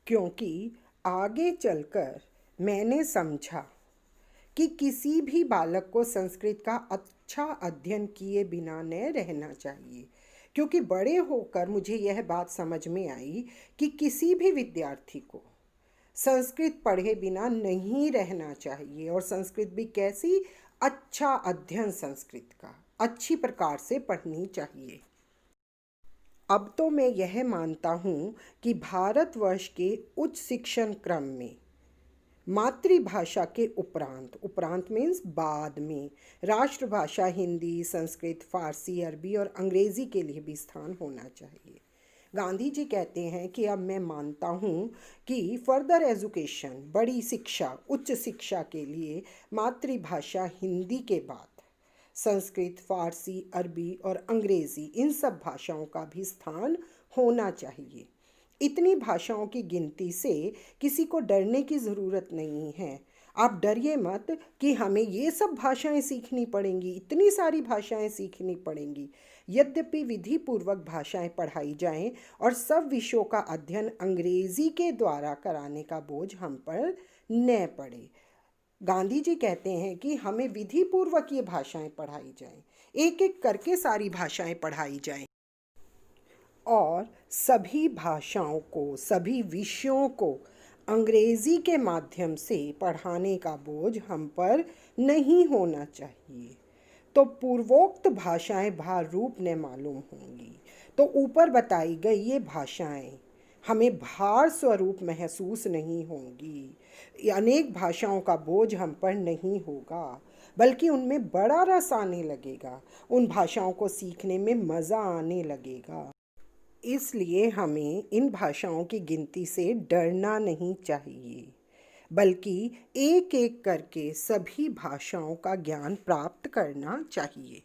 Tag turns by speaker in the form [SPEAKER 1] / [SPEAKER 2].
[SPEAKER 1] क्योंकि आगे चलकर मैंने समझा कि किसी भी बालक को संस्कृत का अच्छा अध्ययन किए बिना न रहना चाहिए, क्योंकि बड़े होकर मुझे यह बात समझ में आई कि किसी भी विद्यार्थी को संस्कृत पढ़े बिना नहीं रहना चाहिए। और संस्कृत भी कैसी, अच्छा अध्ययन संस्कृत का अच्छी प्रकार से पढ़नी चाहिए। अब तो मैं यह मानता हूँ कि भारतवर्ष के उच्च शिक्षण क्रम में मातृभाषा के उपरांत, उपरांत मीन्स बाद में, राष्ट्रभाषा हिंदी, संस्कृत, फारसी, अरबी और अंग्रेज़ी के लिए भी स्थान होना चाहिए। गांधी जी कहते हैं कि अब मैं मानता हूँ कि फर्दर एजुकेशन, बड़ी शिक्षा, उच्च शिक्षा के लिए मातृभाषा हिंदी के बाद संस्कृत, फारसी, अरबी और अंग्रेज़ी, इन सब भाषाओं का भी स्थान होना चाहिए। इतनी भाषाओं की गिनती से किसी को डरने की ज़रूरत नहीं है। आप डरिए मत कि हमें ये सब भाषाएं सीखनी पड़ेंगी, इतनी सारी भाषाएं सीखनी पड़ेंगी। यद्यपि विधि पूर्वक भाषाएं पढ़ाई जाएं और सब विषयों का अध्ययन अंग्रेज़ी के द्वारा कराने का बोझ हम पर न पड़े। गांधी जी कहते हैं कि हमें विधि पूर्वक ये भाषाएं पढ़ाई जाएं, एक एक करके सारी भाषाएं पढ़ाई जाएं और सभी भाषाओं को, सभी विषयों को अंग्रेज़ी के माध्यम से पढ़ाने का बोझ हम पर नहीं होना चाहिए। तो पूर्वोक्त भाषाएं भार रूप न मालूम होंगी, तो ऊपर बताई गई ये भाषाएं हमें भार स्वरूप महसूस नहीं होंगी। अनेक भाषाओं का बोझ हम पर नहीं होगा, बल्कि उनमें बड़ा रस आने लगेगा, उन भाषाओं को सीखने में मज़ा आने लगेगा। इसलिए हमें इन भाषाओं की गिनती से डरना नहीं चाहिए, बल्कि एक एक करके सभी भाषाओं का ज्ञान प्राप्त करना चाहिए।